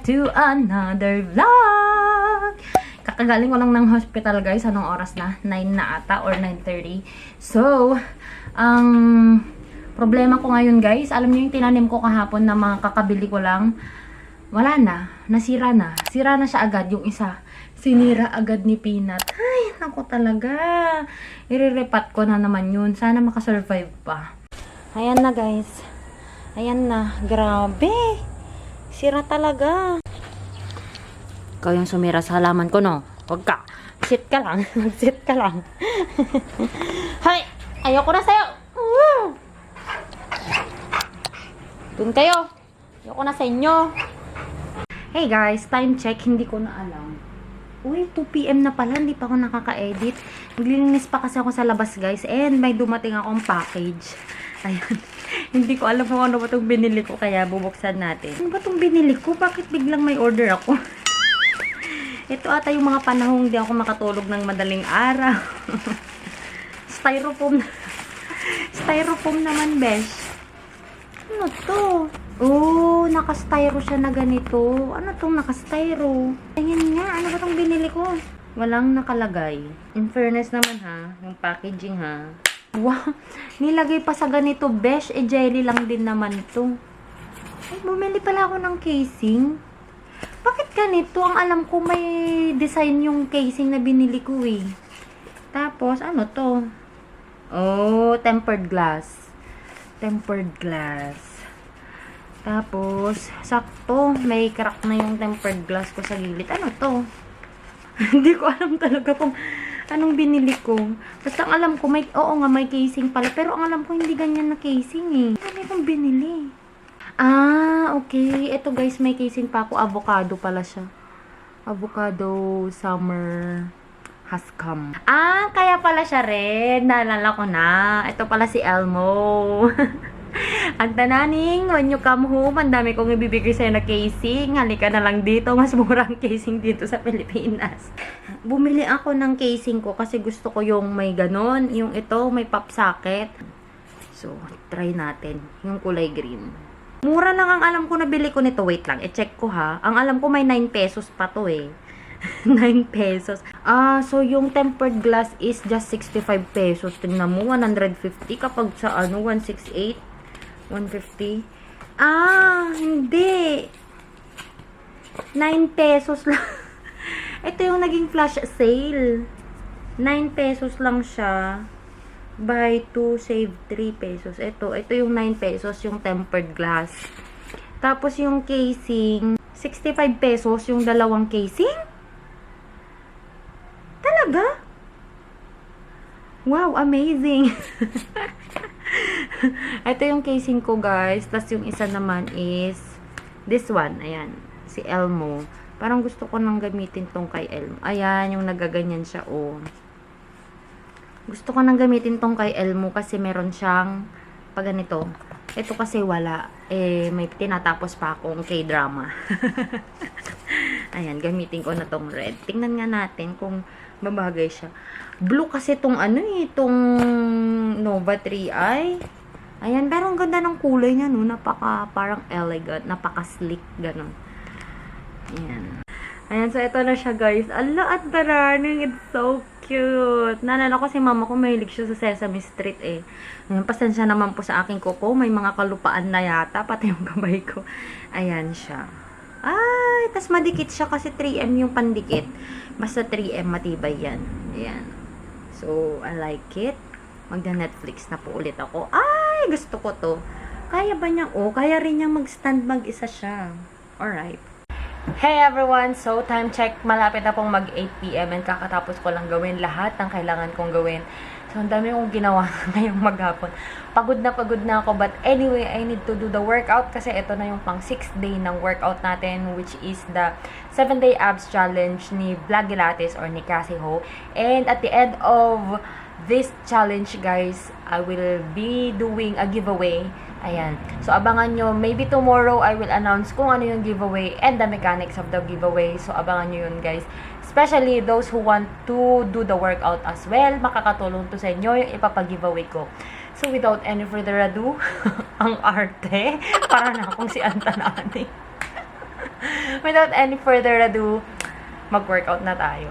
to another vlog! Kakagaling ko lang ng hospital guys. Anong oras na? 9 na ata or 9:30. So, ang problema ko ngayon guys, alam niyo yung tinanim ko kahapon na mga kakabili ko lang, wala na. Nasira na. Sira na siya agad yung isa. Sinira agad ni Peanut. Ay, naku talaga. Irerepat ko na naman yun. Sana makasurvive pa. Ayan na guys. Ayan na. Grabe. Sira talaga. Ikaw yung sumira sa halaman ko, no? Huwag ka. Sit ka lang. Mag-sit ka lang. Hay! Ayoko na sa'yo. Doon kayo. Ayoko na sa inyo. Hey guys, time check. Hindi ko na alam. Uy, 2 PM na pala. Hindi pa ako nakaka-edit. Naglilinis pa kasi ako sa labas guys. And may dumating akong package. Ayan. Hindi ko alam kung ano ba itong binili ko. Kaya bubuksan natin. Ano ba itong binili ko? Bakit biglang may order ako? Ito ata yung mga panahong hindi ako makatulog ng madaling araw. Styrofoam. Styrofoam naman, besh. Ano to? Oh, naka-styro siya na ganito. Ano tong naka-styro? Tingin nga, ano ba tong binili ko? Walang nakalagay. In fairness naman ha, yung packaging ha. Wow, nilagay pa sa ganito, besh. Jelly lang din naman to. Ay, bumili pala ako ng casing. Bakit ganito? Ang alam ko may design yung casing na binili ko eh. Tapos, ano to? Oh, tempered glass. Tempered glass. Tapos, sakto, may crack na yung tempered glass ko sa gilid. Ano to? Hindi ko alam talaga kung anong binili ko. Basta ang alam ko, oo nga, may casing pala. Pero ang alam ko, hindi ganyan na casing eh. Ano itong binili? Ah, okay. Ito guys, may casing pa ako. Avocado pala siya. Avocado summer has come. Ah, kaya pala siya rin. Naalala ko na. Ito pala si Elmo. Ang tananing, when you come home, ang dami kong ibibigay sa'yo na casing. Halika na lang dito. Mas murang casing dito sa Pilipinas. Bumili ako ng casing ko kasi gusto ko yung may ganon. Yung ito, may pop socket. So, try natin. Yung kulay green. Mura lang ang alam ko na bili ko nito. Wait lang, i-check ko ha. Ang alam ko may 9 pesos pa to eh. 9 pesos. Ah, so yung tempered glass is just 65 pesos. Tingnan mo, 150 kapag sa ano, 168. 150. Ah, hindi. 9 pesos lang. Ito yung naging flash sale. 9 pesos lang siya. Buy 2, save 3 pesos. Ito yung 9 pesos, yung tempered glass. Tapos yung casing, 65 pesos yung dalawang casing. Talaga? Wow, amazing. Ito yung casing ko guys. Tapos yung isa naman is this one. Ayan. Si Elmo. Parang gusto ko nang gamitin tong kay Elmo. Ayan, yung nagaganyan siya oh. Gusto ko nang gamitin tong kay Elmo kasi meron siyang pag ganito. Ito kasi wala. Eh, may tinatapos pa akong K-drama. Ayan, gamitin ko na tong red. Tingnan nga natin kung babagay siya. Blue kasi tong ano eh, tong Nova 3i. Ayan, pero ang ganda ng kulay niya, no? Napaka, parang elegant, napaka sleek, ganun. Ayan. Ayan, so ito na siya, guys. Ala, at the running, it's so cute. Naalala ko si mama ko, mahilig siya sa Sesame Street, eh. Ayan, pasensya naman po sa aking kuko. May mga kalupaan na yata, pati yung kamay ko. Ayan siya. Ay, tas madikit siya kasi 3M yung pandikit. Basta 3M, matibay yan. Ayan. So, I like it. Magda-Netflix na po ulit ako. Ay, gusto ko to. Kaya ba niya? Oh, kaya rin niyang mag-stand mag-isa siya. Alright. Hey everyone! So, time check. Malapit na pong mag 8 PM and kakatapos ko lang gawin lahat ng kailangan kong gawin. So, ang dami kong ginawa ngayong maghapon. Pagod na ako. But anyway, I need to do the workout kasi ito na yung pang 6th day ng workout natin, which is the 7-day abs challenge ni Vlogilates or ni Cassie Ho. And at the end of this challenge, guys, I will be doing a giveaway. Ayan. So, abangan nyo. Maybe tomorrow, I will announce kung ano yung giveaway and the mechanics of the giveaway. So, abangan nyo yun, guys. Especially those who want to do the workout as well. Makakatulong to sa inyo yung ipapag-giveaway ko. So, without any further ado, ang arte. Para na akong si Antanani. without any further ado, mag-workout na tayo.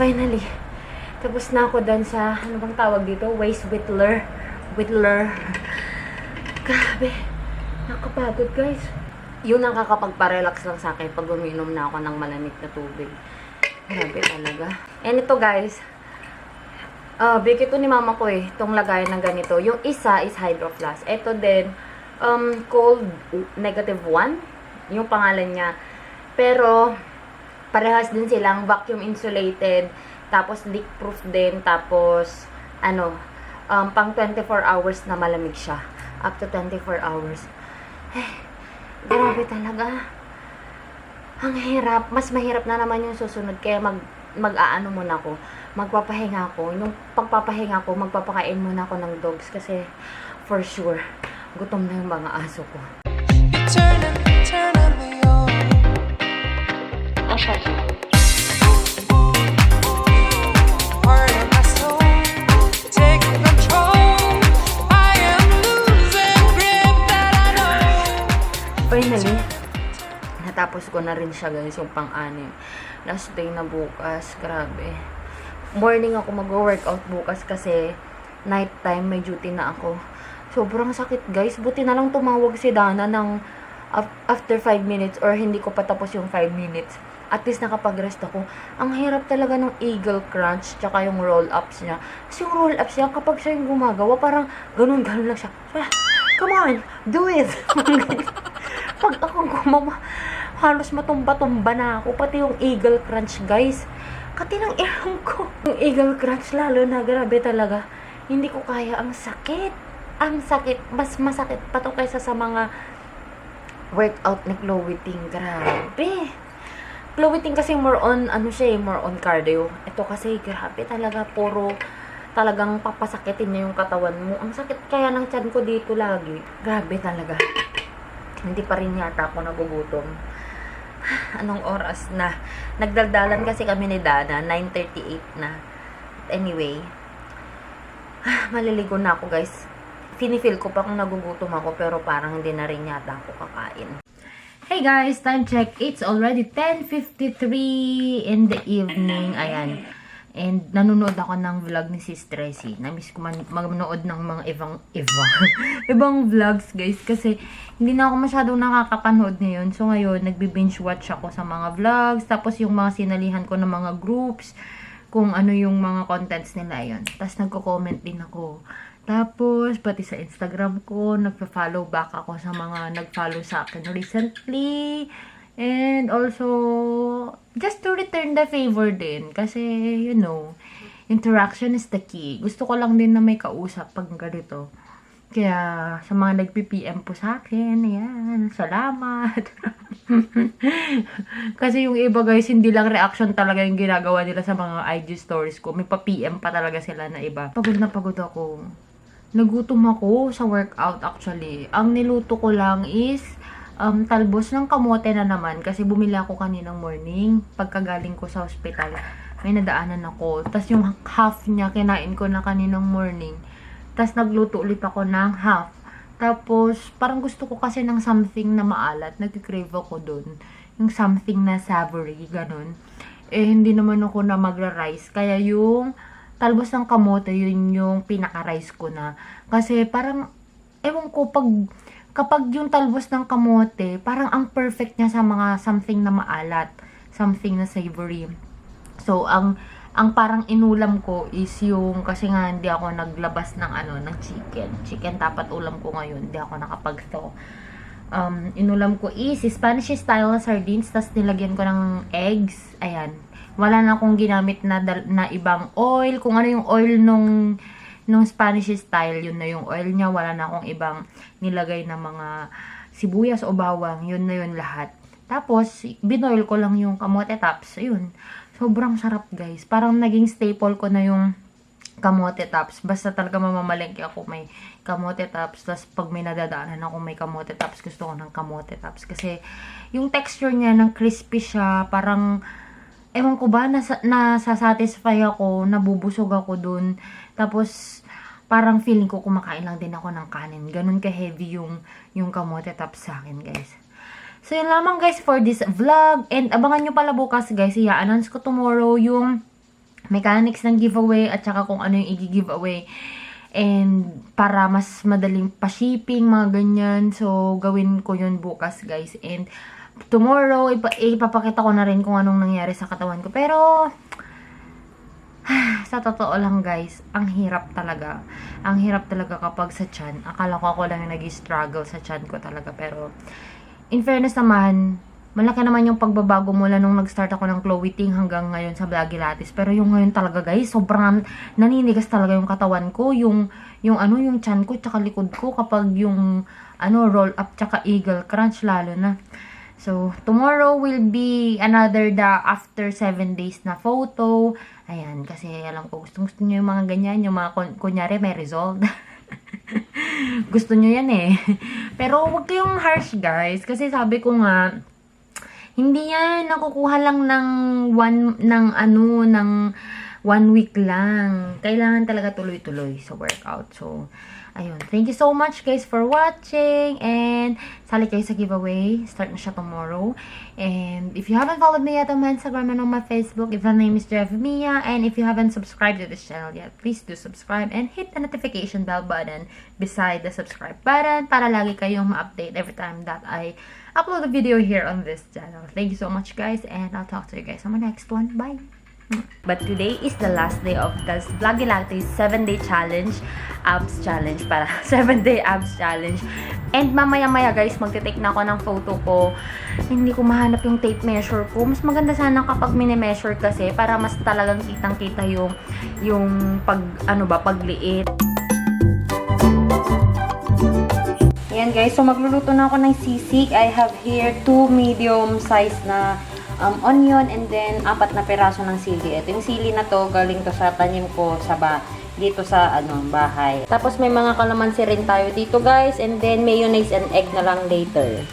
Finally, tapos na ako dun sa, ano bang tawag dito? Waist whittler. Grabe, nakapagod guys. Yun ang kakapagparelax lang sa akin pag uminom na ako ng malamig na tubig. Grabe talaga. And ito guys, bigay ito ni mama ko eh, itong lagayan ng ganito. Yung isa is Hydro Flask. Ito din, cold -1, yung pangalan niya. Pero, parehas din silang vacuum insulated, tapos leak proof din, tapos pang 24 hours na malamig siya. Up to 24 hours. Grabe talaga. Ang hirap. Mas mahirap na naman yung susunod. Kaya mag-aano muna ako. Magpapahinga ako. Yung pagpapahinga ko, magpapakain muna ako ng dogs. Kasi for sure, gutom na yung mga aso ko. Finally, natapos ko na rin siya guys, yung pang-anim. Last day na bukas, grabe. Morning ako mag-workout bukas kasi night time, may duty na ako. Sobrang sakit guys, buti na lang tumawag si Dana ng after 5 minutes or hindi ko pa tapos yung 5 minutes. At least nakapag-rest ako. Ang hirap talaga ng eagle crunch tsaka yung roll-ups niya. Kasi yung roll-ups niya, kapag siya yung gumagawa, parang ganun-ganun lang siya. Come on, do it! Pag ako gumawa, halos matumba-tumba na ako. Pati yung eagle crunch, guys. Kati ng ilong ko. Yung eagle crunch, lalo na, grabe talaga. Hindi ko kaya, ang sakit. Ang sakit. Mas masakit pa to kaysa sa mga workout ni Chloe Ting. Grabe. Chloe Ting kasi more on, more on cardio. Ito kasi, grabe talaga, puro talagang papasakitin niya yung katawan mo. Ang sakit kaya ng tiyan ko dito lagi. Grabe talaga. Hindi pa rin yata ako nagugutom. Anong oras na? Nagdaldalan kasi kami ni Dana, 9:38 na. Anyway, maliligo na ako guys. Finifeel ko pa kung nagugutom ako, pero parang hindi na rin yata ako kakain. Hey guys, time check. It's already 10:53 in the evening. Ayan. And nanonood ako ng vlog ni Sis Tracy. Namiss ko manood ng mga ibang vlogs guys. Kasi hindi na ako masyadong nakakapanood ngayon. So ngayon, nagbi-binge watch ako sa mga vlogs. Tapos yung mga sinalihan ko ng mga groups. Kung ano yung mga contents nila yun. Tapos nagko-comment din ako. Tapos, pati sa Instagram ko, nagpa-follow back ako sa mga nag-follow sa akin recently. And also, just to return the favor din. Kasi, you know, interaction is the key. Gusto ko lang din na may kausap pag ganito. Kaya, sa mga nag-PPM po sa akin, ayan, salamat. Kasi yung iba guys, hindi lang reaction talaga yung ginagawa nila sa mga IG stories ko. May pa-PM pa talaga sila na iba. Pagod na pagod ako. Nagutom ako sa workout actually. Ang niluto ko lang is talbos ng kamote na naman kasi bumili ako kaninang morning pagkagaling ko sa hospital. May nadaanan ako. Tapos yung half niya kinain ko na kaninang morning. Tapos nagluto ulit ako ng half. Tapos parang gusto ko kasi ng something na maalat. Nag-crave ako dun. Yung something na savory, ganun. Eh hindi naman ako na magra-rice. Kaya yung talbos ng kamote, yun yung pinaka-rice ko na. Kasi parang, ewan ko, kapag yung talbos ng kamote, parang ang perfect niya sa mga something na maalat, something na savory. So, ang parang inulam ko is yung, kasi nga hindi ako naglabas ng ng chicken dapat ulam ko ngayon, hindi ako nakapag-thaw. Inulam ko is Spanish style sardines, tas nilagyan ko ng eggs. Ayan, wala na akong ginamit na ibang oil. Kung ano yung oil nung Spanish style, yun na yung oil niya. Wala na akong ibang nilagay na mga sibuyas o bawang. Yun na yun lahat. Tapos, binoil ko lang yung kamote tops. Ayun. Sobrang sarap, guys. Parang naging staple ko na yung kamote tops. Basta talaga mamamalengke ako may kamote tops. Tapos pag may nadadaanan ako may kamote tops, gusto ko ng kamote tops. Kasi yung texture niya, ng crispy siya, parang, ewan ko ba, nasa-satisfy ako, nabubusog ako dun. Tapos, parang feeling ko kumakain lang din ako ng kanin. Ganun ka-heavy yung kamote tops sa akin, guys. So, yun lamang guys for this vlog. And abangan nyo pala bukas guys. I-announce ko tomorrow yung mechanics ng giveaway at saka kung ano yung i-giveaway. And para mas madaling pa-shipping, mga ganyan. So, gawin ko yun bukas guys. And tomorrow, ipapakita ko na rin kung anong nangyari sa katawan ko. Pero, sa totoo lang guys, ang hirap talaga. Ang hirap talaga kapag sa tiyan. Akala ko ako lang yung nag-struggle sa tiyan ko talaga. Pero, in fairness naman, malaki naman yung pagbabago mula nung nag-start ako ng Chloe Ting hanggang ngayon sa Vloggy Lattes. Pero yung ngayon talaga guys, sobrang naninigas talaga yung katawan ko. Yung tiyan ko, tsaka likod ko kapag yung roll up, tsaka eagle crunch lalo na. So, tomorrow will be another after 7 days na photo. Ayan, kasi alam ko, gusto nyo yung mga ganyan, yung mga kunyari may result. Gusto nyo yan eh. Pero wag kayong harsh guys. Kasi sabi ko nga, hindi yan nakukuha lang ng 1 week lang. Kailangan talaga tuloy-tuloy sa workout. So, ayun. Thank you so much guys for watching. And sali kayo sa giveaway. Start na siya tomorrow. And if you haven't followed me yet on my Instagram and on my Facebook, if the name is Jeff Mia. And if you haven't subscribed to this channel yet, please do subscribe and hit the notification bell button beside the subscribe button para lagi kayong ma-update every time that I upload a video here on this channel. Thank you so much guys, and I'll talk to you guys on my next one. Bye! But today is the last day of the Vloggy Lattes 7-day challenge, abs challenge, para 7-day abs challenge. And mamaya-maya guys, magte-take na ako ng photo ko. Hindi ko mahanap yung tape measure ko. Mas maganda sana kapag mini-measure kasi para mas talagang kitang-kita yung pagliit. Ayan guys, so magluluto na ako ng sisig. I have here 2 medium size na onion and then 4 na peraso ng sili. Ito yung sili na to, galing to sa tanim ko dito sa bahay. Tapos may mga kalamansi rin tayo dito guys, and then mayonnaise and egg na lang later.